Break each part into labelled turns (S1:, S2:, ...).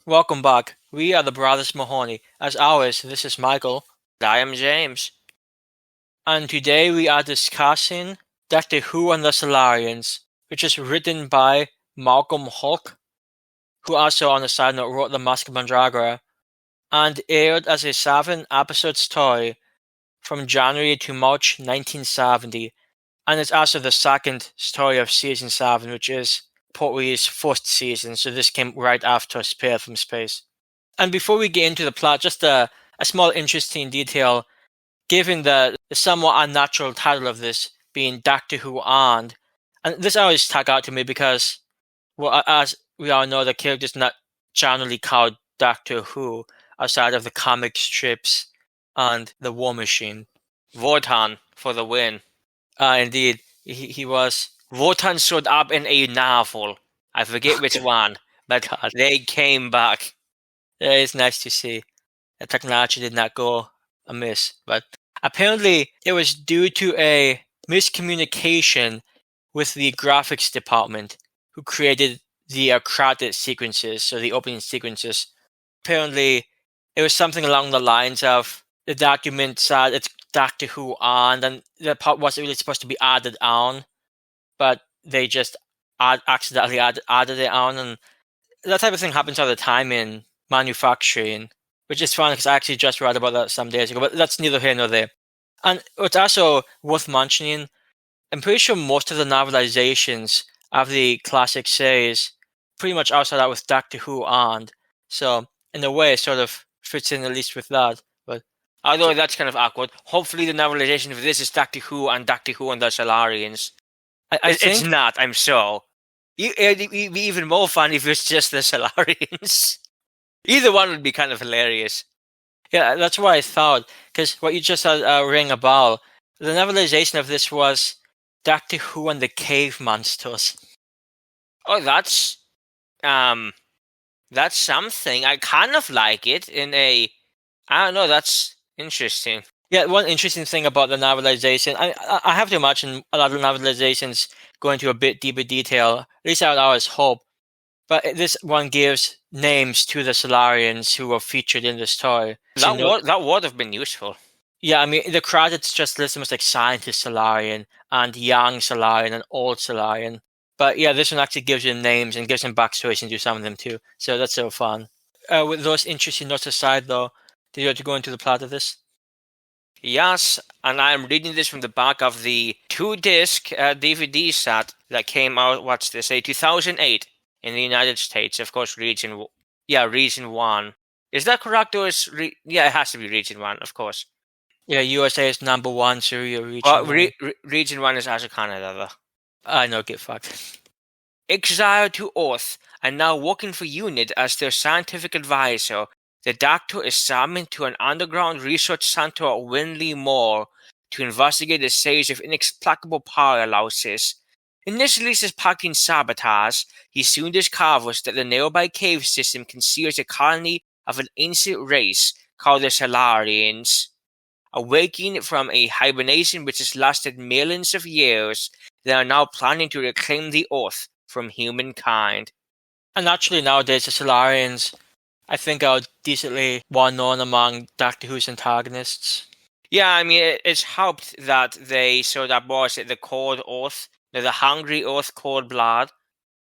S1: Welcome back. We are the Brothers Mahoney. As always, this is Michael.
S2: I am James.
S1: And today we are discussing Doctor Who and the Silurians, which is written by Malcolm Hulke, who also, on a side note, wrote The Mask of Mandragora, and aired as a 7-episode story from January to March 1970. And it's also the second story of Season 7, which is Pertwee's first season, so this came right after Spear from Space. And before we get into the plot, just a small interesting detail, given the somewhat unnatural title of this being Doctor Who and this always stuck out to me because, well, as we all know, the character is not generally called Doctor Who outside of the comic strips and the War Machine.
S2: Wotan for the win.
S1: Indeed, he was.
S2: Wotan showed up in a novel. I forget which one, but they came back.
S1: Yeah, it's nice to see. The technology did not go amiss, but apparently it was due to a miscommunication with the graphics department who created the credit sequences, so the opening sequences. Apparently it was something along the lines of the document said it's Doctor Who on, and the part wasn't really supposed to be added on, but they just accidentally added it on, and that type of thing happens all the time in manufacturing, which is fun because I actually just read about that some days ago, but that's neither here nor there. And what's also worth mentioning, I'm pretty sure most of the novelizations of the classic series pretty much all start out with Doctor Who and, so in a way it sort of fits in at least with that. But
S2: although that's kind of awkward. Hopefully the novelization for this is Doctor Who and the Silurians.
S1: I think
S2: it's not, I'm sure. It'd be even more fun if it's just the Silurians. Either one would be kind of hilarious.
S1: Yeah, that's what I thought, because what you just said rang a bell. The novelization of this was Doctor Who and the Cave Monsters.
S2: Oh, that's something. I kind of like it in a, I don't know, that's interesting.
S1: Yeah, one interesting thing about the novelization, I have to imagine a lot of novelizations go into a bit deeper detail, at least I would always hope, but this one gives names to the Silurians who were featured in the story.
S2: That would have been useful.
S1: Yeah, I mean, the credits just list them as like Scientist Silurian and Young Silurian and Old Silurian. But yeah, this one actually gives you names and gives them backstories into some of them too. So that's so fun. With those interesting notes aside though, did you have to go into the plot of this?
S2: Yes, and I'm reading this from the back of the 2-disc DVD set that came out, 2008 in the United States. Of course, Region 1. Is that correct? Or is it has to be Region 1, of course.
S1: Yeah, USA is number 1, so you're Region 1.
S2: Region 1 is also Canada, though.
S1: I know, get fucked.
S2: Exiled to Earth and now working for UNIT as their scientific advisor, the Doctor is summoned to an underground research center at Winley Moor to investigate a series of inexplicable power losses. Initially suspecting sabotage, he soon discovers that the nearby cave system conceals a colony of an ancient race called the Silurians. Awaking from a hibernation which has lasted millions of years, they are now planning to reclaim the Earth from humankind.
S1: And actually nowadays the Silurians, I think, are decently well known among Doctor Who's antagonists.
S2: Yeah, I mean, it's helped that they showed up, the Cold Earth, the Hungry Earth Cold Blood.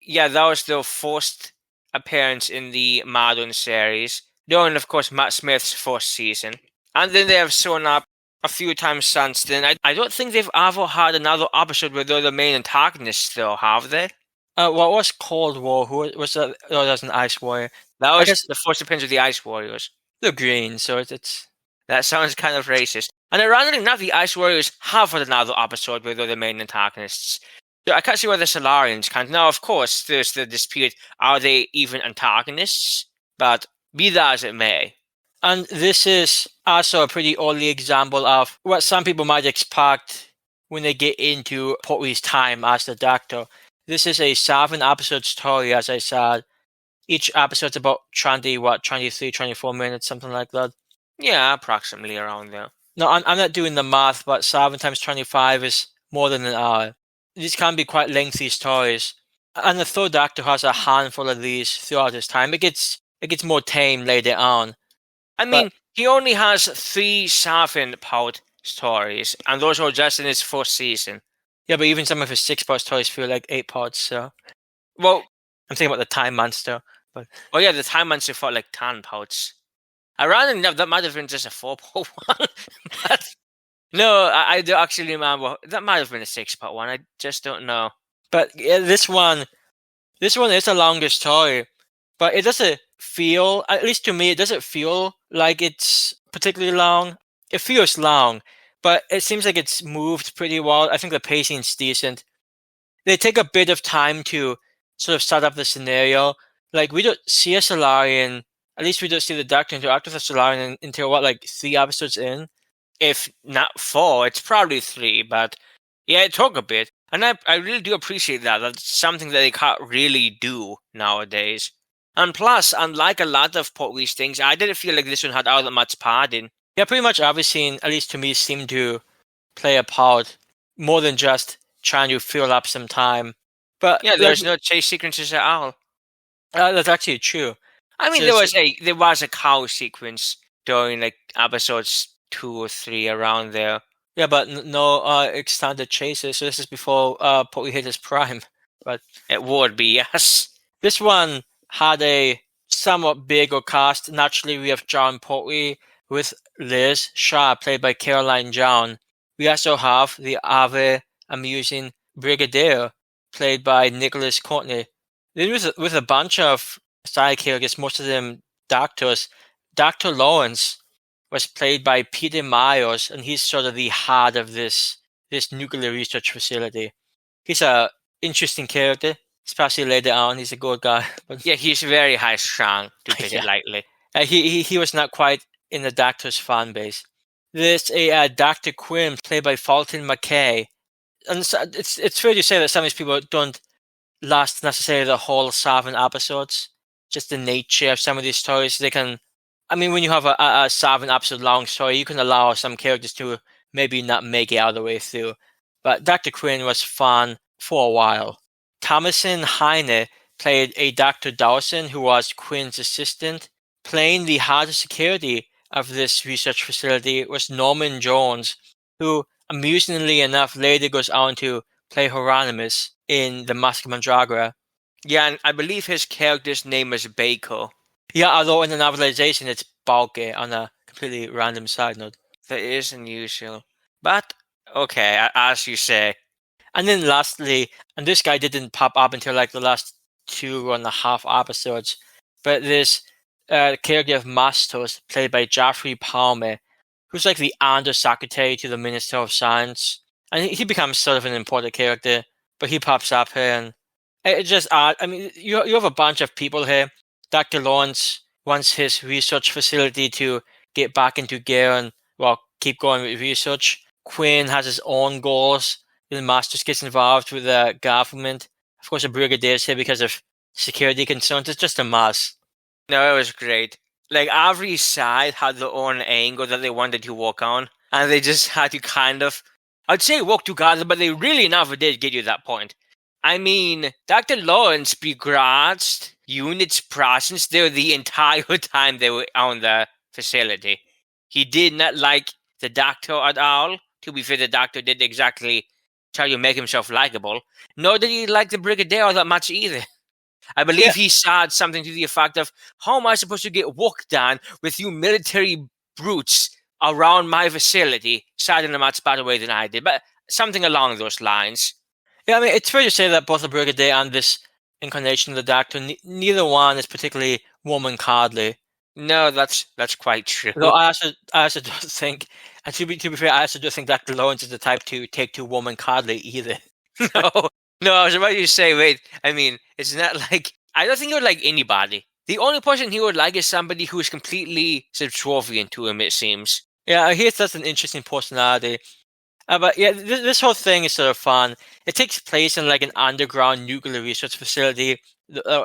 S2: Yeah, that was their first appearance in the modern series, during, of course, Matt Smith's first season. And then they have shown up a few times since then. I don't think they've ever had another episode where they're the main antagonists, though, have they?
S1: What was Cold War? Who was that? Oh, that was an Ice Warrior.
S2: That was the first appearance of the Ice Warriors.
S1: They're green, so it's...
S2: That sounds kind of racist. And ironically enough, the Ice Warriors have had another episode where they're the main antagonists. So I can't see why the Silurians can't. Now, of course, there's the dispute, are they even antagonists? But be that as it may.
S1: And this is also a pretty early example of what some people might expect when they get into Pertwee's time as the Doctor. This is a 7-episode story, as I said. Each episode's about 23, 24 minutes, something like that.
S2: Yeah, approximately around there.
S1: No, I'm not doing the math, but 7 times 25 is more than an hour. These can be quite lengthy stories. And the Third Doctor has a handful of these throughout his time. It gets it gets more tame later on.
S2: I mean, he only has 3 7-part stories, and those are just in his 4th season.
S1: Yeah, but even some of his 6-part stories feel like 8 parts. So,
S2: well,
S1: I'm thinking about the Time Monster. But
S2: yeah, the Time Monster fought like 10 parts. Ironically enough, that might have been just a 4-part one. But no, I do actually remember that might have been a 6-part one. I just don't know.
S1: But yeah, this one is a longer story, but it doesn't feel, at least to me, it doesn't feel like it's particularly long. It feels long, but it seems like it's moved pretty well. I think the pacing's decent. They take a bit of time to sort of set up the scenario. Like, we don't see a Solarian, at least we don't see the Doctor interact with a Solarian until, what, like 3 episodes in?
S2: If not 4, it's probably 3, but yeah, it took a bit. And I really do appreciate that. That's something that they can't really do nowadays. And plus, unlike a lot of Pertwee's things, I didn't feel like this one had all that much padding.
S1: Yeah, pretty much every scene, at least to me, seemed to play a part more than just trying to fill up some time. But
S2: yeah, there's no chase sequences at all.
S1: That's actually true.
S2: I mean, there was a cow sequence during like episodes 2 or 3 around there.
S1: Yeah, but no extended chases. So this is before Pertwee hit his prime. But
S2: it would be, yes.
S1: This one had a somewhat bigger cast. Naturally, we have Jon Pertwee with Liz Shaw, played by Caroline John. We also have the ever amusing Brigadier, played by Nicholas Courtney. Then with a bunch of side characters, most of them doctors. Dr. Lawrence was played by Peter Myers, and he's sort of the heart of this nuclear research facility. He's a interesting character, especially later on. He's a good guy. But
S2: yeah, he's very high strung, to put it lightly.
S1: He was not quite in the Doctor's fan base. There's a Dr. Quinn, played by Fulton McKay. And so it's fair to say that some of these people don't last necessarily the whole 7 episodes. Just the nature of some of these stories. They can, I mean, when you have a 7-episode long story, you can allow some characters to maybe not make it all the way through. But Dr. Quinn was fun for a while. Thomasin Heine played a Dr. Dawson, who was Quinn's assistant. Playing the head of security of this research facility was Norman Jones, who, amusingly enough, later goes on to play Hieronymus in The Mask of Mandragora.
S2: Yeah, and I believe his character's name is Baker.
S1: Yeah, although in the novelization it's Balke, on a completely random side note.
S2: That is unusual. But, okay, as you say.
S1: And then lastly, and this guy didn't pop up until like the last 2.5 episodes, but this character of Mastos, played by Geoffrey Palmer, who's like the undersecretary to the Minister of Science. And he becomes sort of an important character, but he pops up here, and it's just odd. I mean, you have a bunch of people here. Dr. Lawrence wants his research facility to get back into gear and, well, keep going with research. Quinn has his own goals. The Masters gets involved with the government. Of course, the Brigadier's here because of security concerns. It's just a mess.
S2: No, it was great. Like, every side had their own angle that they wanted to work on, and they just had to kind of, I'd say work together, but they really never did get you that point. I mean, Dr. Lawrence begrudged units' presence there the entire time they were on the facility. He did not like the Doctor at all. To be fair, the Doctor did exactly try to make himself likable. Nor did he like the Brigadier all that much either. I believe he said something to the effect of, how am I supposed to get work done with you military brutes around my facility? Said in a much better way than I did, but something along those lines.
S1: Yeah, I mean, it's fair to say that both the Brigadier and this incarnation of the Doctor, neither one is particularly woman-cuddly.
S2: No, that's quite true.
S1: Though I also don't think, and to be fair, I also don't think Dr. Lawrence is the type to take to woman-cuddly either.
S2: No, I was about to say, wait, I mean, it's not like, I don't think he would like anybody. The only person he would like is somebody who is completely subservient to him, it seems.
S1: Yeah, he's such an interesting personality. But yeah, this whole thing is sort of fun. It takes place in like an underground nuclear research facility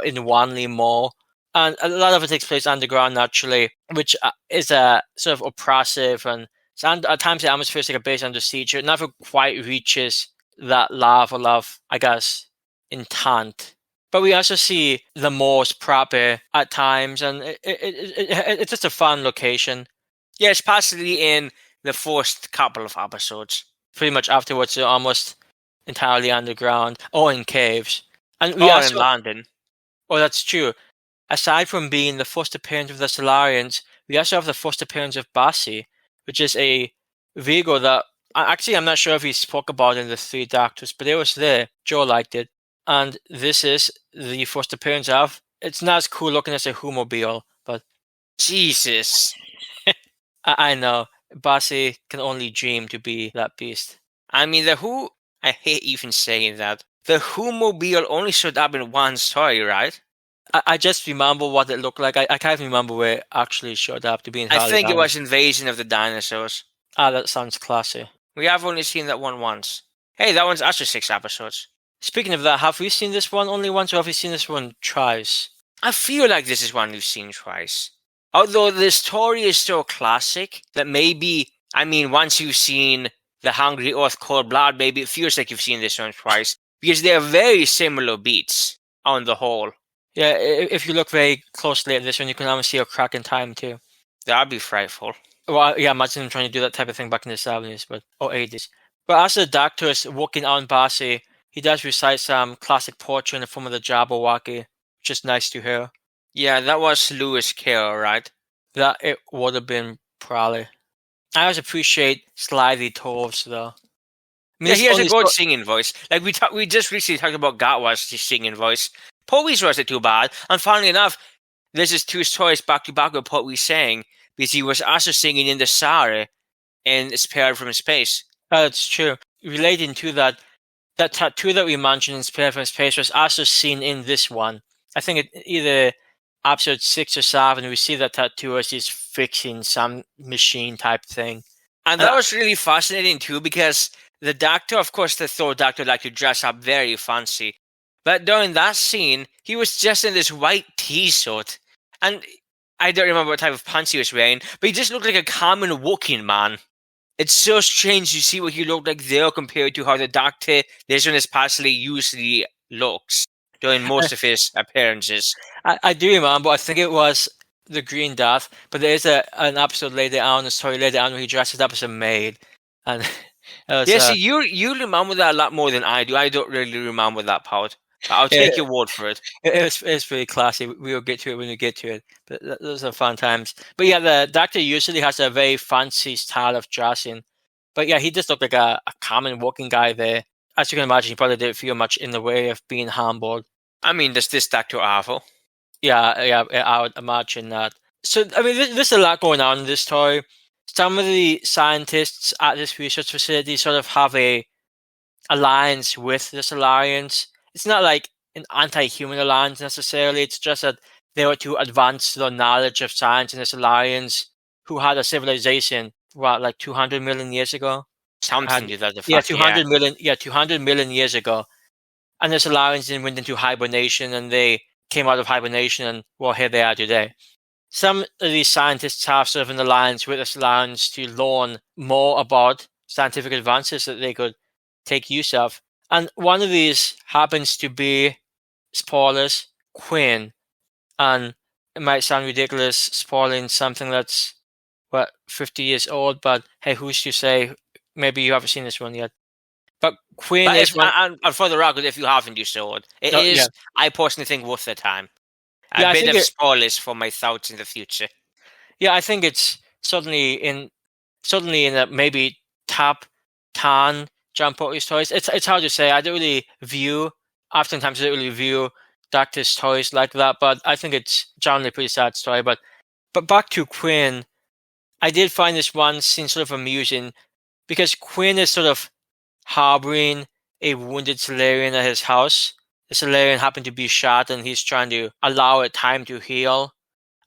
S1: in Wanley Mall. And a lot of it takes place underground, naturally, which is a sort of oppressive, and at times the atmosphere is like a base under siege. It never quite reaches that level of, I guess, intent. But we also see the malls proper at times, and it's just a fun location.
S2: Yeah, especially in the first couple of episodes.
S1: Pretty much afterwards, they're almost entirely underground or in caves. And we
S2: Or
S1: also,
S2: in London.
S1: oh, that's true. Aside from being the first appearance of the Silurians, we also have the first appearance of Bassi, which is a Vigo that actually I'm not sure if he spoke about in the Three Doctors, but it was there. Joe liked it, and this is the first appearance of. It's not as cool looking as a Whomobile, but
S2: Jesus.
S1: I know Bassi can only dream to be that beast.
S2: I mean, I hate even saying that. The Whomobile only showed up in one story, right?
S1: I just remember what it looked like. I can't remember where it actually showed up to be
S2: I
S1: entirely
S2: think it
S1: honest.
S2: was Invasion of the Dinosaurs.
S1: Ah, that sounds classy.
S2: We have only seen that one once. Hey, that one's actually 6 episodes.
S1: Speaking of that, have we seen this one only once, or have we seen this one twice?
S2: I feel like this is one we've seen twice. Although the story is so classic that maybe, I mean, once you've seen The Hungry Earth Cold Blood, maybe it feels like you've seen this one twice. Because they're very similar beats on the whole.
S1: Yeah, if you look very closely at this one, you can almost see a crack in time too.
S2: That'd be frightful.
S1: Well, yeah, imagine them trying to do that type of thing back in the 70s, or 80s. But as the Doctor is working on Bassi, he does recite some classic poetry in the form of the Jabberwocky, which is nice to hear.
S2: Yeah, that was Lewis Carroll, right?
S1: That it would have been probably. I always appreciate Slithy Torves, though. I mean,
S2: Yeah,
S1: this
S2: he has a
S1: only
S2: good singing voice. Like we just recently talked about Gatwa's singing voice. Pertwee's wasn't too bad. And funnily enough, this is 2 stories back to back with Pertwee sang because he was also singing in the Sari in Spared from Space.
S1: That's true. Relating to that tattoo that we mentioned in Spared from Space was also seen in this one. I think it either episode 6 or 7, we see that tattoo as he's fixing some machine type thing.
S2: And that was really fascinating too because the Doctor, of course, the third Doctor liked to dress up very fancy. But during that scene, he was just in this white t-shirt. And I don't remember what type of pants he was wearing, but he just looked like a common working man. It's so strange to see what he looked like there compared to how the Doctor, this one especially, usually looks during most of his appearances.
S1: I do remember, I think it was the Green Death, but there is an episode later on, a story later on, where he dresses up as a maid. And
S2: yeah, see, you remember that a lot more than I do. I don't really remember that part. I'll take your word for it.
S1: It's pretty classy. We will get to it when we get to it. But those are fun times. But yeah, the Doctor usually has a very fancy style of dressing. But yeah, he just looked like a common working guy there. As you can imagine, he probably didn't feel much in the way of being humbled.
S2: I mean, does this Doctor awful?
S1: Yeah, I would imagine that. So, I mean, there's a lot going on in this story. Some of the scientists at this research facility sort of have a alliance with the Silurians. It's not like an anti-human alliance necessarily. It's just that they were to advance their knowledge of science in the Silurians, who had a civilization, like 200 million years ago?
S2: Something to that effect.
S1: Yeah, 200 million. Yeah, 200 million years ago. And the Silurians then went into hibernation, and they came out of hibernation, and well, here they are today. Some of these scientists have sort of an alliance with the Silurians to learn more about scientific advances that they could take use of. And one of these happens to be, spoilers, Quinn. And it might sound ridiculous spoiling something that's, 50 years old, but hey, who's to say? Maybe you haven't seen this one yet. But Quinn is one...
S2: And for the record, if you haven't, you saw it. It is, yeah. I personally think, worth the time. A bit of spoilers for my thoughts in the future.
S1: Yeah, I think it's certainly in a maybe top 10 Jon Pertwee stories. It's hard to say. Oftentimes I don't really view Doctor's stories like that, but I think it's generally a pretty sad story. But back to Quinn, I did find this one scene sort of amusing because Quinn is sort of harboring a wounded Silurian at his house. The Silurian happened to be shot, and he's trying to allow it time to heal.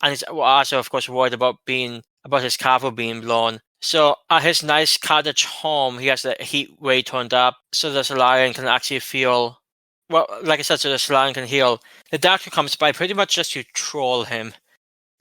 S1: And he's also, of course, worried about his cover being blown. So at his nice cottage home, he has the heat way turned up, so the Silurian can actually feel, well, like I said, so the Silurian can heal. The Doctor comes by pretty much just to troll him.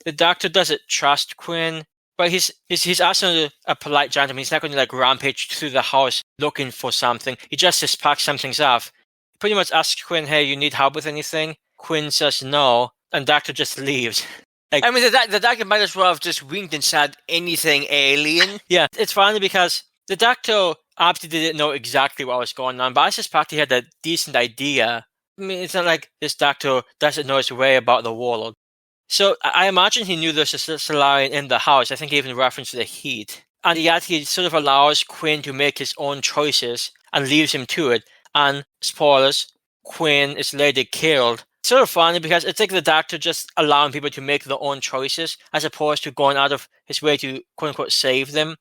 S1: The Doctor doesn't trust Quinn, but he's also a polite gentleman. He's not going to like rampage through the house looking for something. He just suspects something's off. pretty much asks Quinn, hey, you need help with anything? Quinn says no, and Doctor just leaves.
S2: I mean, the Doctor might as well have just winked and said anything alien.
S1: Yeah, it's funny because the Doctor obviously didn't know exactly what was going on, but I suspect he had a decent idea. I mean, it's not like this Doctor doesn't know his way about the world. So I imagine he knew there's a Silurian in the house. I think he even referenced the heat. And yet he sort of allows Quinn to make his own choices and leaves him to it. And spoilers, Quinn is later killed. It's sort of funny because it's like the Doctor just allowing people to make their own choices as opposed to going out of his way to quote unquote save them.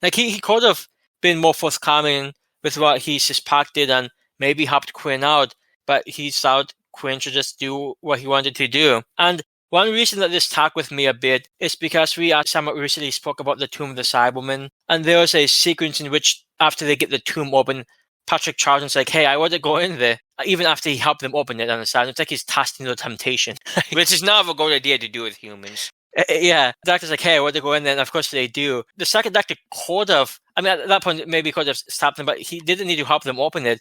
S1: Like he could have been more forthcoming with what he suspected and maybe helped Quinn out, but he thought Quinn should just do what he wanted to do. And one reason that this stuck with me a bit is because we somewhat recently spoke about the Tomb of the Cybermen, and there was a sequence in which after they get the tomb open, Patrick Troughton's like, hey, I want to go in there, even after he helped them open it on the side. It's like he's testing the temptation.
S2: Which is not a good idea to do with humans.
S1: Yeah, the Doctor's like, hey, I want to go in there, and of course they do. The second Doctor could have, I mean, at that point, maybe could have stopped them, but he didn't need to help them open it.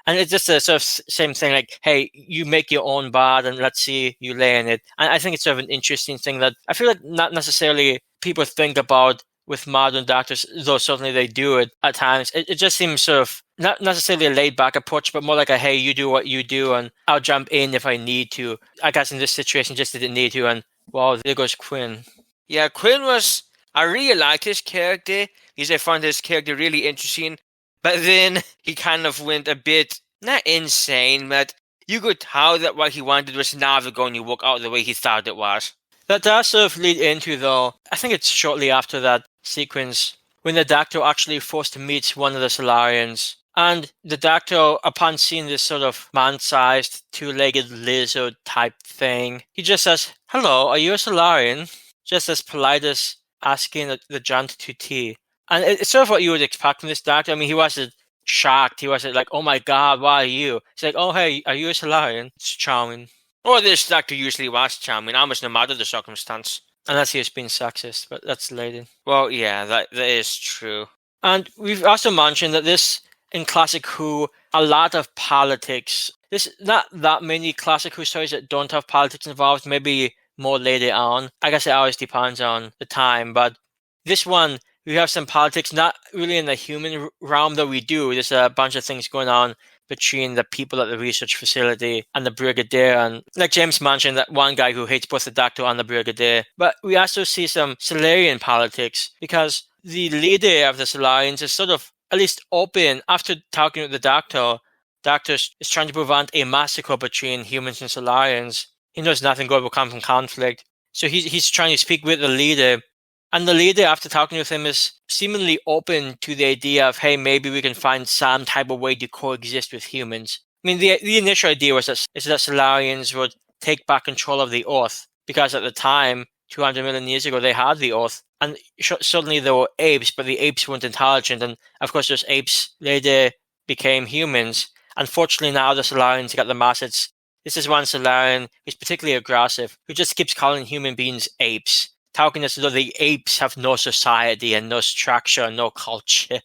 S1: And it's just a sort of same thing, like, hey, you make your own bed and let's see you lay in it. And I think it's sort of an interesting thing that I feel like not necessarily people think about with modern Doctors, though certainly they do it at times. It just seems sort of not necessarily a laid back approach, but more like a, hey, you do what you do and I'll jump in if I need to. I guess in this situation, just didn't need to. And wow, there goes Quinn.
S2: Yeah, Quinn was, I really liked his character because I found his character really interesting. But then he kind of went a bit, not insane, but you could tell that what he wanted was never going to work out the way he thought it was.
S1: That does sort of lead into, though, I think it's shortly after that sequence, when the Doctor actually first meets one of the Silurians. And the Doctor, upon seeing this sort of man-sized, two-legged lizard type thing, he just says, hello, are you a Silurian? Just as polite as asking the giant to tea. And it's sort of what you would expect from this Doctor. I mean, he wasn't shocked. He wasn't like, oh my God, why are you? He's like, oh, hey, are you a Silurian? It's charming.
S2: Well, this Doctor usually was charming, almost no matter the circumstance.
S1: Unless he was being sexist, but that's later.
S2: Well, yeah, that is true.
S1: And we've also mentioned that this, in Classic Who, a lot of politics. There's not that many Classic Who stories that don't have politics involved, maybe more later on. I guess it always depends on the time, but this one, we have some politics, not really in the human realm, though we do. There's a bunch of things going on between the people at the research facility and the Brigadier. And like James mentioned, that one guy who hates both the Doctor and the Brigadier. But we also see some Silurian politics because the leader of the Silurians is sort of at least open after talking with the Doctor. Doctor is trying to prevent a massacre between humans and Silurians. He knows nothing good will come from conflict. So he's trying to speak with the leader. And the leader, after talking with him, is seemingly open to the idea of, hey, maybe we can find some type of way to coexist with humans. I mean, the initial idea was that Silurians would take back control of the Earth, because at the time, 200 million years ago, they had the Earth. And suddenly there were apes, but the apes weren't intelligent. And of course, those apes later became humans. Unfortunately, now the Silurians got the message. This is one Silurian who's particularly aggressive, who just keeps calling human beings apes. Talking as though the apes have no society and no structure and no culture.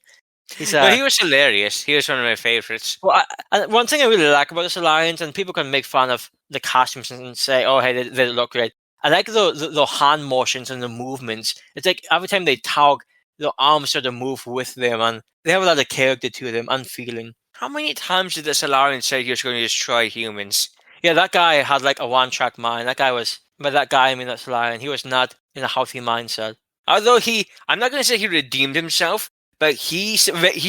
S2: Well, he was hilarious. He was one of my favorites.
S1: Well, one thing I really like about the Silurians, and people can make fun of the costumes and say, oh, hey, they look great. I like the hand motions and the movements. It's like every time they talk, the arms sort of move with them, and they have a lot of character to them and feeling.
S2: How many times did the Silurian say he was going to destroy humans?
S1: Yeah, that guy had like a one-track mind. That guy was, by that guy I mean that Silurian, he was not in a healthy mindset.
S2: Although I'm not going to say he redeemed himself, but he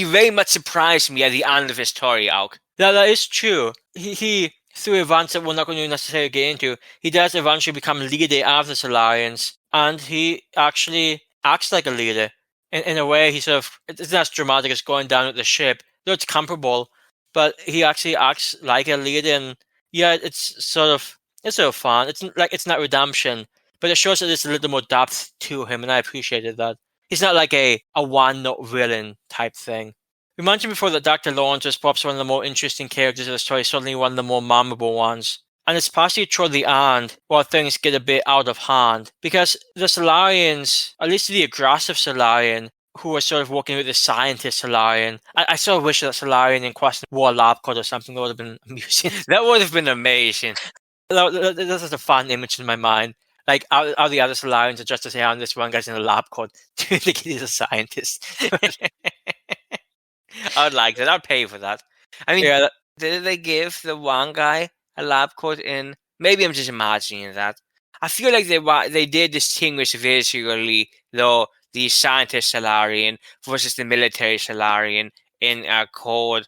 S2: very much surprised me at the end of his story arc.
S1: Yeah, that is true. He through events that we're not going to necessarily get into, he does eventually become leader of the Silurians, and he actually acts like a leader. In a way, he sort of, it's not as dramatic as going down with the ship, though it's comparable, but he actually acts like a leader, and yeah, it's sort of fun. It's not redemption, but it shows that there's a little more depth to him, and I appreciated that. He's not like a one-note villain type thing. We mentioned before that Dr. Lawrence is perhaps one of the more interesting characters of the story, certainly one of the more memorable ones. And it's partially toward the end where things get a bit out of hand, because the Silurians, at least the aggressive Silurian, who was sort of working with the scientist Silurian. I sort of wish that Silurian in question wore a lab coat or something. That would have been amusing.
S2: That would have been amazing.
S1: This is a fun image in my mind. Like, all the other Silurians are just to say, oh, this one guy's in a lab coat to indicate he's a scientist.
S2: I'd like that. I'd pay for that. I mean,
S1: Yeah,
S2: did they give the one guy a lab coat in? Maybe I'm just imagining that. I feel like they did distinguish visually, though, the scientist Silurian versus the military Silurian in a code.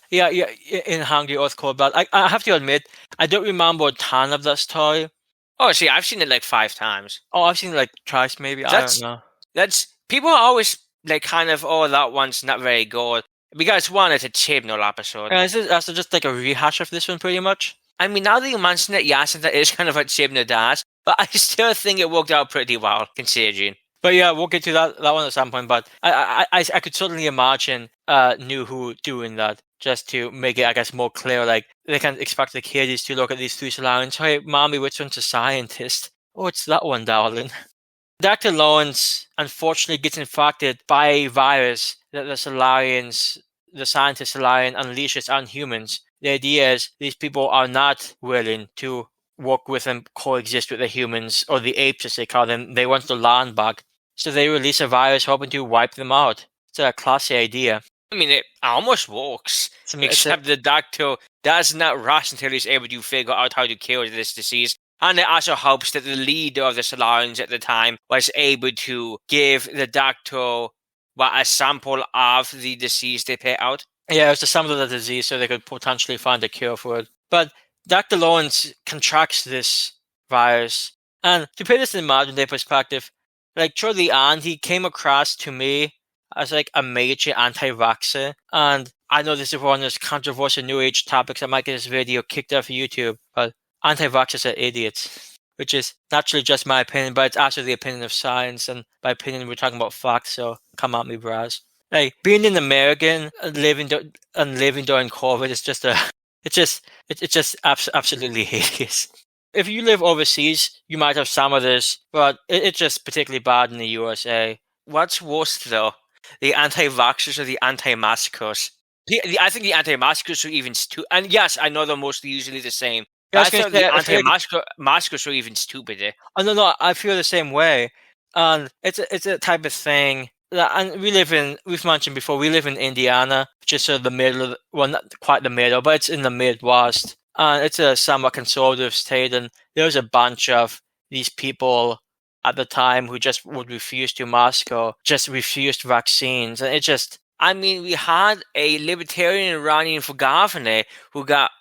S1: yeah, in Hungry Earth Code, but I have to admit, I don't remember a ton of that story.
S2: Oh, see, I've seen it like 5 times.
S1: Oh, I've seen it like twice, maybe. I don't know.
S2: That's people are always like kind of, oh, that one's not very good because one, it's a Chibnall episode.
S1: Is this also just like a rehash of this one, pretty much?
S2: I mean, now that you mention it, yes, that is kind of what Chibnall does, but I still think it worked out pretty well, considering.
S1: But yeah, we'll get to that one at some point. But I could certainly imagine New Who doing that just to make it, I guess, more clear. Like, they can expect the kiddies to look at these 3 Silurians. Hey, mommy, which one's a scientist? Oh, it's that one, darling. Dr. Lawrence unfortunately gets infected by a virus that the scientist Silurian unleashes on humans. The idea is these people are not willing to work with and coexist with the humans, or the apes as they call them. They want to land back. So they release a virus hoping to wipe them out. It's a classy idea.
S2: I mean, it almost works, except the doctor does not rush until he's able to figure out how to cure this disease. And it also helps that the leader of the Silurians at the time was able to give the doctor a sample of the disease they put out.
S1: Yeah, it was a sample of the disease so they could potentially find a cure for it. But Dr. Lawrence contracts this virus. And to put this in modern day perspective, like, toward the end, he came across to me as like a major anti-vaxxer. And I know this is one of those controversial New Age topics that might get this video kicked off YouTube, but anti-vaxxers are idiots, which is naturally just my opinion, but it's also the opinion of science. And by opinion, we're talking about facts, so come at me, bros. Like, being an American and living during COVID is just it's just absolutely hideous. If you live overseas, you might have some of this, but it's just particularly bad in the USA.
S2: What's worse, though? The anti-vaxxers or the anti-maskers? I think the anti-maskers are even stupid. And yes, I know they're mostly usually the same.
S1: Yeah,
S2: I thought the anti-maskers are even stupider.
S1: Oh, no, I feel the same way. And it's a type of thing. And we've mentioned before, we live in Indiana, which is sort of the middle, well, not quite the middle, but it's in the Midwest. And it's a somewhat conservative state, and there was a bunch of these people at the time who just would refuse to mask or just refused vaccines. And it just...
S2: I mean, we had a libertarian running for governor who got,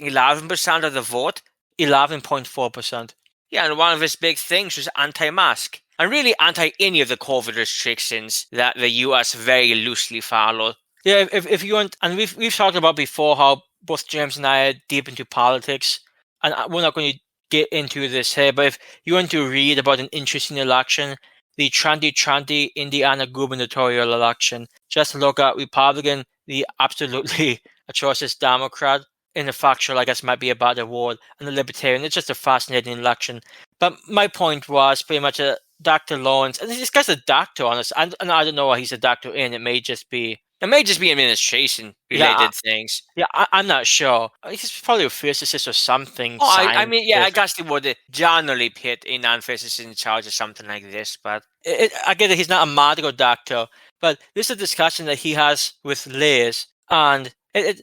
S2: 11% of the vote?
S1: 11.4%.
S2: Yeah, and one of his big things was anti-mask. And really anti any of the COVID restrictions that the US very loosely followed.
S1: Yeah, if you want, and we've talked about before how both James and I are deep into politics, and we're not going to get into this here, but if you want to read about an interesting election, the 2020 Indiana gubernatorial election, just look at Republican, the absolutely atrocious Democrat, ineffectual, I guess might be a better word, and the Libertarian. It's just a fascinating election. But my point was pretty much Dr. Lawrence, and this guy's a doctor, honestly, and I don't know what he's a doctor in. It may just be
S2: administration-related things.
S1: Yeah, I'm not sure. He's probably a physicist or something.
S2: Oh, I mean, yeah, I guess they would generally put a non-physicist in charge of something like this, but...
S1: I get it, he's not a medical doctor, but this is a discussion that he has with Liz, and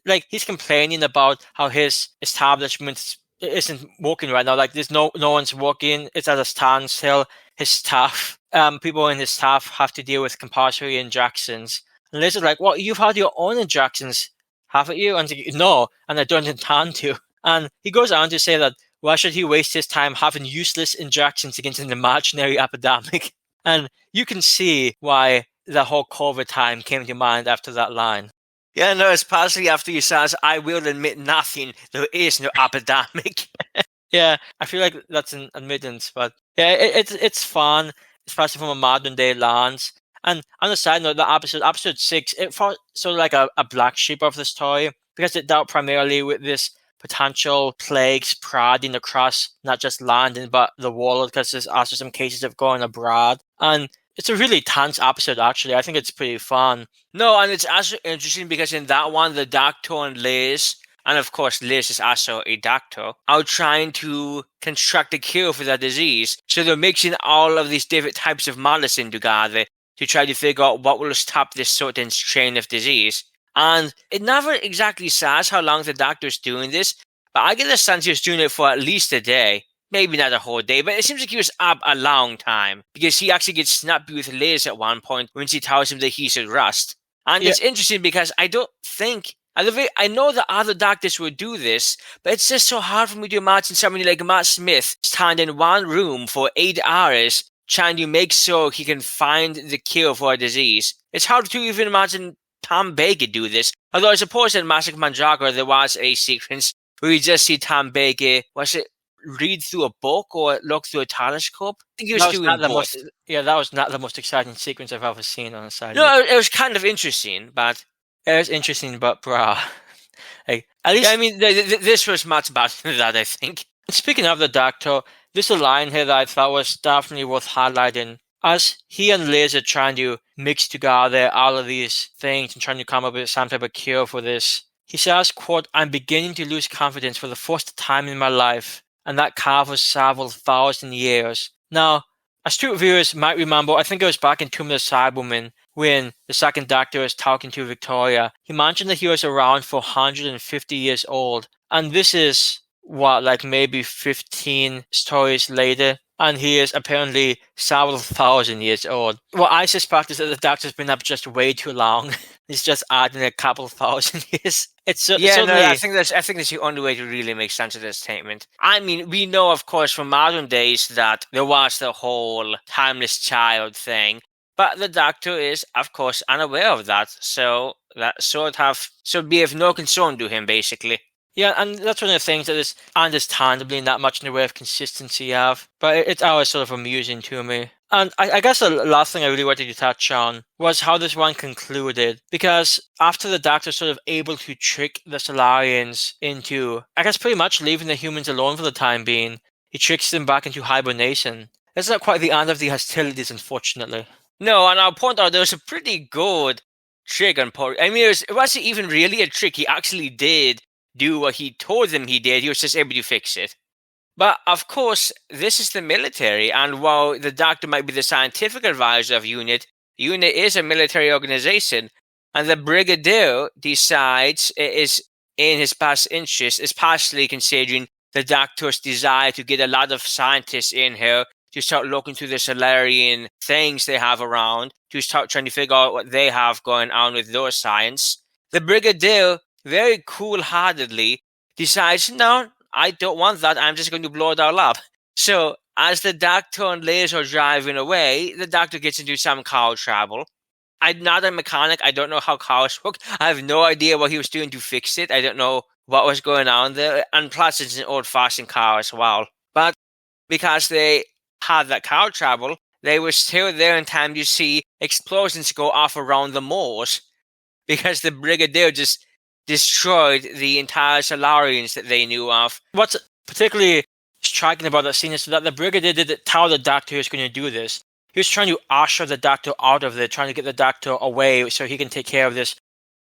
S1: like, he's complaining about how his establishment isn't working right now. Like, there's no one's working. It's at a standstill. His staff, people in his staff have to deal with compulsory injections. And Liz is like, well, you've had your own injections, haven't you? And he's like, no, and I don't intend to. And he goes on to say that, why should he waste his time having useless injections against an imaginary epidemic? And you can see why the whole COVID time came to mind after that line.
S2: Yeah, no, especially after he says, I will admit nothing, there is no epidemic.
S1: Yeah, I feel like that's an admittance, but yeah, it's fun, especially from a modern day lens. And on the side note, the episode 6, it felt sort of like a black sheep of the story, because it dealt primarily with this potential plague spreading across not just land but the world, because there's also some cases of going abroad. And It's a really tense episode, actually. I think it's pretty fun.
S2: No, and it's also interesting because in that one, the Doctor and Liz, and of course Liz is also a doctor, are trying to construct a cure for that disease. So they're mixing all of these different types of medicine together to try to figure out what will stop this certain strain of disease. And it never exactly says how long the doctor's doing this, but I get the sense he was doing it for at least a day. Maybe not a whole day, but it seems like he was up a long time because he actually gets snappy with Liz at one point when she tells him that he should rest. And it's interesting because I don't think, I know that other doctors would do this, but it's just so hard for me to imagine somebody like Matt Smith stand in one room for 8 hours trying to make sure he can find the cure for a disease. It's hard to even imagine Tom Baker do this. Although I suppose in Magic Mandragora there was a sequence where you just see Tom Baker, read through a book or look through a telescope? I think he was doing both.
S1: That was not the most exciting sequence I've ever seen on a side.
S2: No, it was kind of interesting, but...
S1: It was interesting, but bruh. Like, at least...
S2: Yeah, I mean, this was much better than that, I think.
S1: Speaking of the Doctor, there's a line here that I thought was definitely worth highlighting. As he and Liz are trying to mix together all of these things and trying to come up with some type of cure for this, he says, quote, "I'm beginning to lose confidence for the first time in my life, and that covers several thousand years." Now, astute viewers might remember, I think it was back in Tomb of the Cybermen, when the second Doctor was talking to Victoria. He mentioned that he was around for 150 years old. And this is, maybe 15 stories later. And he is apparently several thousand years old. What I suspect is that the Doctor's been up just way too long. He's just adding a couple thousand years.
S2: I think that's the only way to really make sense of this statement. I mean, we know, of course, from modern days that there was the whole timeless child thing, but the Doctor is, of course, unaware of that. So that should be of no concern to him, basically.
S1: Yeah, and that's one of the things that is understandably not much in the way of consistency of, but it's always sort of amusing to me. And I guess the last thing I really wanted to touch on was how this one concluded, because after the Doctor sort of able to trick the Silurians into, I guess, pretty much leaving the humans alone for the time being, he tricks them back into hibernation. It's not quite the end of the hostilities, unfortunately.
S2: No, and I'll point out there was a pretty good trick on Portwee. I mean, it wasn't even really a trick. He actually did do what he told them he did. He was just able to fix it. But of course, this is the military, and while the Doctor might be the scientific advisor of UNIT, UNIT is a military organization, and the Brigadier decides it is in his best interest, especially considering the Doctor's desire to get a lot of scientists in here to start looking through the Silurian things they have around, to start trying to figure out what they have going on with their science. The Brigadier very cool-heartedly decides, no, I don't want that, I'm just going to blow it all up. So, as the Doctor and Liz are driving away, the Doctor gets into some car trouble. I'm not a mechanic, I don't know how cars work, I have no idea what he was doing to fix it, I don't know what was going on there, and plus it's an old-fashioned car as well. But because they had that car trouble, they were still there in time to see explosions go off around the moors, because the Brigadier just destroyed the entire Silurians that they knew of.
S1: What's particularly striking about that scene is that the Brigadier didn't tell the Doctor he was going to do this. He was trying to usher the Doctor out of it, trying to get the Doctor away so he can take care of this,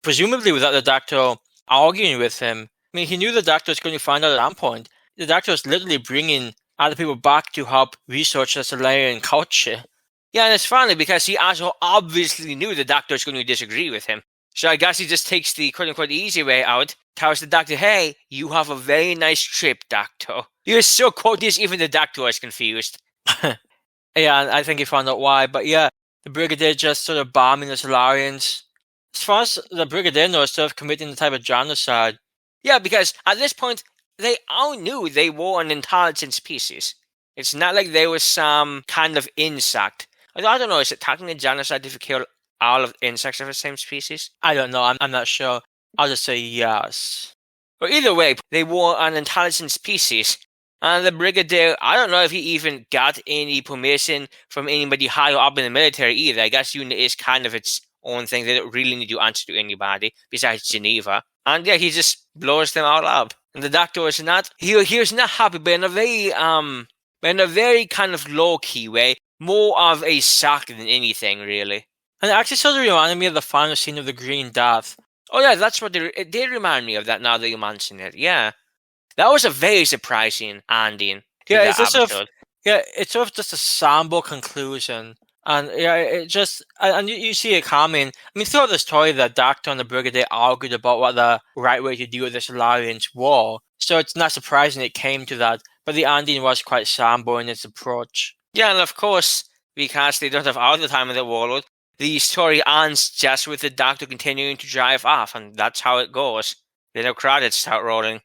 S1: presumably without the Doctor arguing with him. I mean, he knew the Doctor was going to find out at some point. The Doctor was literally bringing other people back to help research the Silurian culture.
S2: Yeah, and it's funny because he also obviously knew the Doctor was going to disagree with him. So I guess he just takes the quote-unquote easy way out, tells the Doctor, hey, you have a very nice trip, Doctor. He was so courteous, even the Doctor was confused.
S1: Yeah, I think he found out why. But yeah, the Brigadier just sort of bombing the Silurians. As far as the Brigadier knows, sort of committing the type of genocide.
S2: Yeah, because at this point, they all knew they were an intelligent species. It's not like they were some kind of insect. I don't know, is it technically genocide if you kill all of the insects of the same species?
S1: I don't know, I'm not sure. I'll just say yes.
S2: But either way, they were an intelligent species. And the Brigadier, I don't know if he even got any permission from anybody higher up in the military either. I guess UNIT is kind of its own thing. They don't really need to answer to anybody besides Geneva. And yeah, he just blows them all up. And the Doctor was not, he was not happy, but in a very kind of low-key way. more of a shock than anything, really.
S1: And it actually sort of reminded me of the final scene of The Green Death.
S2: Oh yeah, that's what it did remind me of that now that you mention it. Yeah. That was a very surprising ending to that episode.
S1: It's sort of just a somber conclusion. And yeah, it just and you see it coming. I mean, throughout the story, the Doctor and the Brigadier argued about what the right way to deal with the Silurians were. So it's not surprising it came to that. But the ending was quite somber in its approach.
S2: Yeah, and of course, because they don't have all the time in the world, the story ends just with the Doctor continuing to drive off, and that's how it goes. Then the credits start rolling.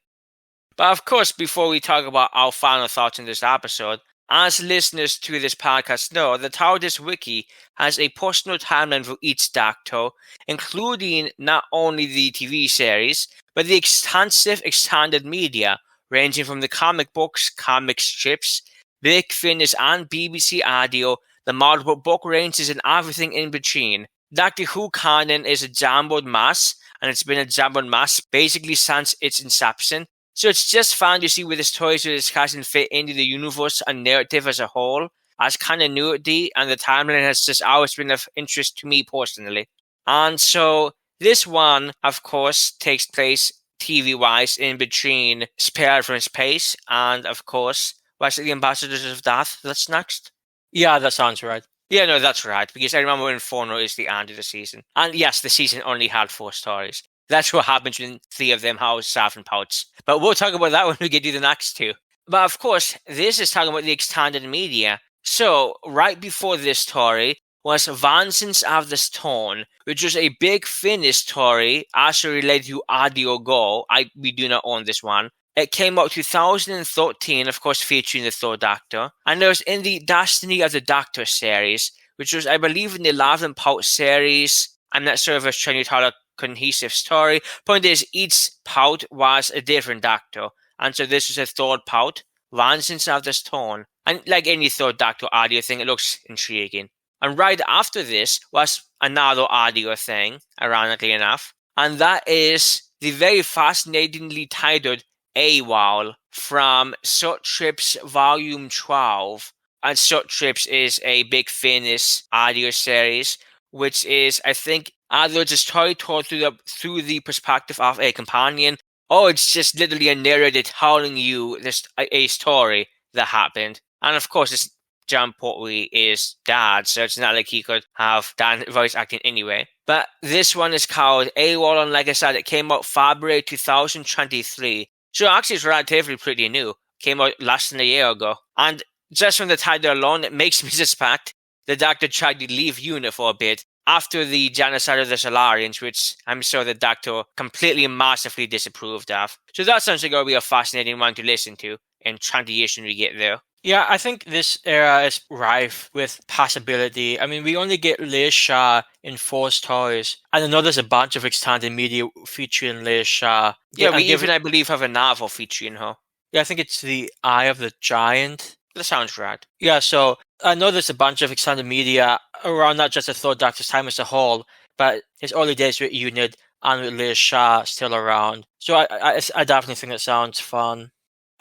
S2: But of course, before we talk about our final thoughts in this episode, as listeners to this podcast know, the TARDIS Wiki has a personal timeline for each Doctor, including not only the TV series, but the extensive extended media, ranging from the comic books, comic strips, Big Finish and BBC audio, the multiple book ranges, and everything in between. Doctor Who canon is a jumbled mess, and it's been a jumbled mess basically since its inception. So it's just fun to see where the stories we're discussing fit into the universe and narrative as a whole, as continuity, and the timeline has just always been of interest to me personally. And so this one, of course, takes place TV-wise in between Spare from Space and, of course, was it the Ambassadors of Death that's next?
S1: Yeah, that sounds right.
S2: Yeah, no, that's right, because I remember Inferno is the end of the season. And yes, the season only had 4 stories. That's what happens when 3 of them have 7 parts. But we'll talk about that when we get to the next 2. But of course, this is talking about the extended media. So, right before this story was Vengeance of the Stone, which was a Big Finish story also related to Audio Go. We do not own this one. It came out 2013, of course, featuring the Third Doctor. And it was in the Destiny of the Doctor series, which was, I believe, in the 11-part series. I'm not sure if I was trying to tell a cohesive story. Point is, each part was a different Doctor. And so this was a third part, Vengeance of the Stone. And like any Third Doctor audio thing, it looks intriguing. And right after this was another audio thing, ironically enough. And that is the very fascinatingly titled AWOL from Short Trips Volume 12. And Short Trips is a Big Finish audio series, which is, I think, either it's a story told through the perspective of a companion, or it's just literally a narrator telling you a story that happened. And of course, it's Jon Pertwee is dad, so it's not like he could have done voice acting anyway. But this one is called AWOL, and like I said, it came out February 2023. So actually it's relatively pretty new. Came out less than a year ago. And just from the title alone, it makes me suspect the Doctor tried to leave UNIT for a bit after the genocide of the Silurians, which I'm sure the Doctor completely massively disapproved of. So that's something going to be a fascinating one to listen to in 20 years when we get there.
S1: Yeah, I think this era is rife with possibility. I mean, we only get Liz Shaw in 4 stories. And I know there's a bunch of extended media featuring Liz Shaw.
S2: Yeah, we even, I believe, have a novel featuring her.
S1: Yeah, I think it's The Eye of the Giant.
S2: That sounds right.
S1: Yeah, so I know there's a bunch of extended media around not just the Third Doctor's time as a whole, but his early days with UNIT and with Liz Shaw still around. So I definitely think that sounds fun.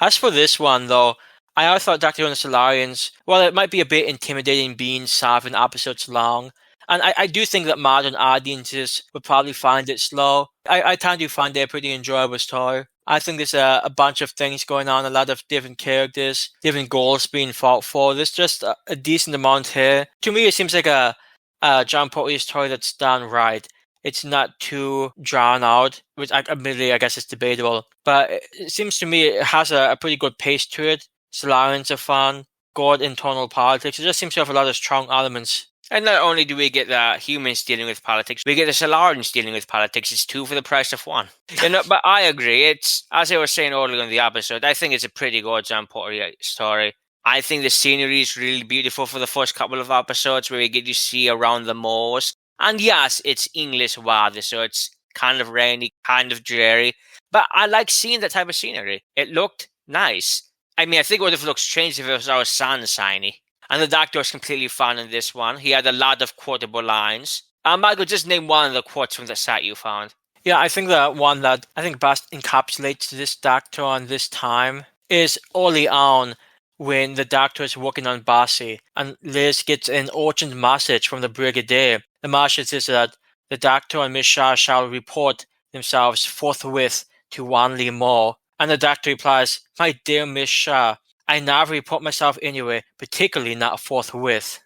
S1: As for this one, though, I always thought Doctor Who and the Silurians, well, it might be a bit intimidating being 7 episodes long, and I do think that modern audiences would probably find it slow. I tend to find it a pretty enjoyable story. I think there's a bunch of things going on, a lot of different characters, different goals being fought for. There's just a decent amount here. To me, it seems like a Jon Pertwee story that's done right. It's not too drawn out, which admittedly I guess is debatable, but it seems to me it has a pretty good pace to it. Silurians are fun, good internal politics. It just seems to have a lot of strong elements.
S2: And not only do we get the humans dealing with politics, we get the Silurians dealing with politics. It's 2 for the price of 1. But I agree. It's, as I was saying earlier in the episode, I think it's a pretty good Jon Pertwee story. I think the scenery is really beautiful for the first couple of episodes where we get to see around the moors. And yes, it's English weather, so it's kind of rainy, kind of dreary. But I like seeing that type of scenery. It looked nice. I mean, I think it would have looked strange if it was our sunshiny. And the Doctor was completely fun in this one. He had a lot of quotable lines. Michael, just name one of the quotes from the set you found.
S1: Yeah, I think the one that I think best encapsulates this Doctor on this time is early on when the Doctor is working on Bassi, and Liz gets an urgent message from the Brigadier. The message is that the Doctor and Miss Shaw shall report themselves forthwith to Wanley Moor. And the Doctor replies, "My dear Miss Shaw, I never report myself anywhere, particularly not forthwith."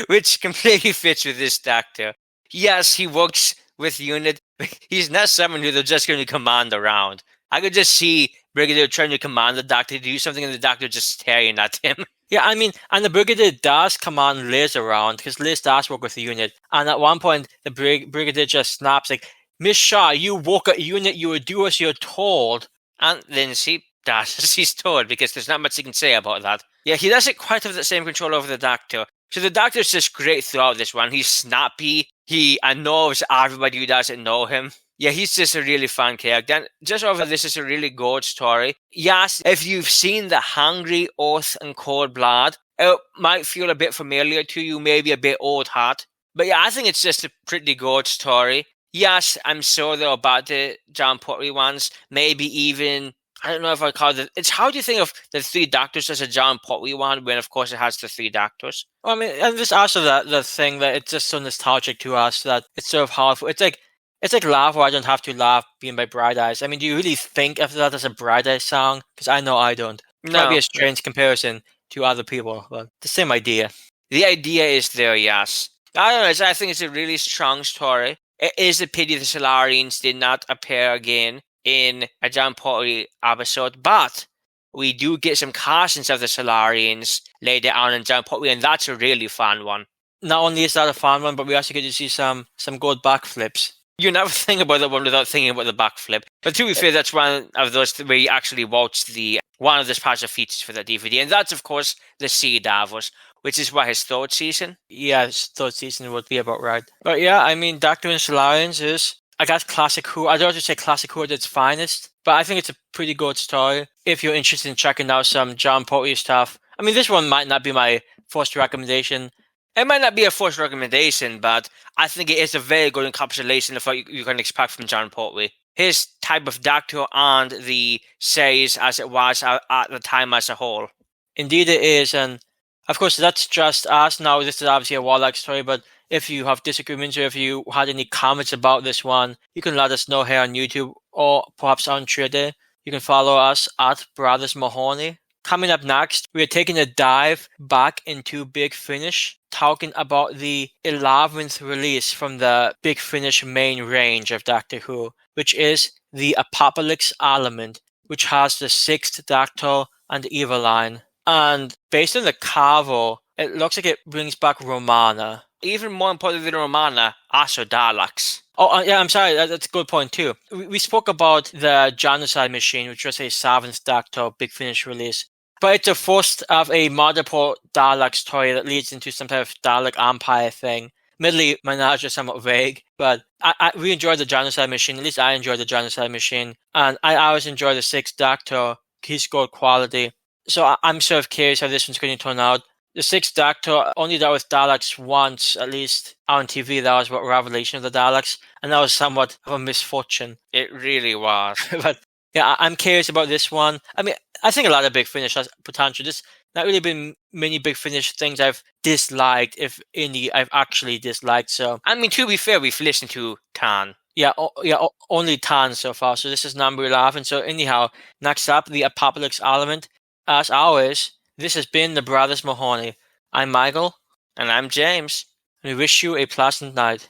S2: Which completely fits with this Doctor. Yes, he works with UNIT, but he's not someone who they're just going to command around. I could just see Brigadier trying to command the Doctor to do something and the Doctor just staring at him.
S1: Yeah, I mean, and the Brigadier does command Liz around, because Liz does work with the unit. And at one point, the Brigadier just snaps, like, "Miss Shaw, you work at unit, you will do as you're told."
S2: And then she does as he's told, because there's not much he can say about that. Yeah, he doesn't quite have the same control over the Doctor. So the Doctor's just great throughout this one. He's snappy. He annoys everybody who doesn't know him. Yeah, he's just a really fun character. And just over this is a really good story. Yes, if you've seen The Hungry, Oath, and Cold Blood, it might feel a bit familiar to you, maybe a bit old hat. But yeah, I think it's just a pretty good story. Yes, I'm sure they're about the Jon Pertwee ones. Maybe even, I don't know if I call it. It's how do you think of the Three Doctors as a Jon Pertwee one when, of course, it has the Three Doctors?
S1: Well, I mean, and there's also the thing that it's just so nostalgic to us that it's sort of hard for. It's like Laugh or I Don't Have to Laugh being by Bright Eyes. I mean, do you really think of that as a Bright Eyes song? Because I know I don't. It might be a strange comparison to other people, but the same idea.
S2: The idea is there, yes. I don't know. I think it's a really strong story. It is a pity the Silurians did not appear again in a Jon Pertwee episode, but we do get some castings of the Silurians later on in Jon Pertwee, and that's a really fun one.
S1: Not only is that a fun one, but we also get to see some good backflips.
S2: You never think about that one without thinking about the backflip. But to be fair, that's one of those where you actually watch one of the special features for the DVD, and that's of course the Sea Davos, which is his third season.
S1: Yeah, his third season would be about right. But yeah, I mean, Doctor and Silurians is, I guess, classic Who. I don't want to say classic Who at its finest, but I think it's a pretty good story. If you're interested in checking out some Jon Pertwee stuff, I mean, this one might not be my first recommendation. It might not be a first recommendation, but I think it is a very good encapsulation of what you can expect from Jon Pertwee. His type of Doctor and the series as it was at the time as a whole. Indeed it is, and of course that's just us now. This is obviously a Warlock story, but if you have disagreements or if you had any comments about this one, you can let us know here on YouTube or perhaps on Twitter. You can follow us at Brothers Mahoney. Coming up next, we are taking a dive back into Big Finish, talking about the 11th release from the Big Finish main range of Doctor Who, which is the Apocalypse Element, which has the 6th Doctor and Eveline. And based on the cover, it looks like it brings back Romana.
S2: Even more importantly than Romana, also Daleks.
S1: Oh, yeah, I'm sorry, that's a good point too. We spoke about the Genocide Machine, which was a 7th Doctor Big Finish release. But it's the first of a multiple Dalek story that leads into some type of Dalek Empire thing. Admittedly, my knowledge is somewhat vague, but we enjoyed the Genocide Machine. At least I enjoyed the Genocide Machine. And I always enjoy the 6th Doctor. He scored quality. So I'm sort of curious how this one's going to turn out. The 6th Doctor only dealt with Daleks once, at least on TV. That was what Revelation of the Daleks. And that was somewhat of a misfortune.
S2: It really was.
S1: But yeah, I'm curious about this one. I mean, I think a lot of Big Finish has potential. There's not really been many Big Finish things I've disliked, if any I've actually disliked. So
S2: I mean, to be fair, we've listened to Tan.
S1: Yeah, only Tan so far. So this is number 11. So anyhow, next up, the Apocalypse Element. As always, this has been the Brothers Mahoney. I'm Michael.
S2: And I'm James.
S1: And we wish you a pleasant night.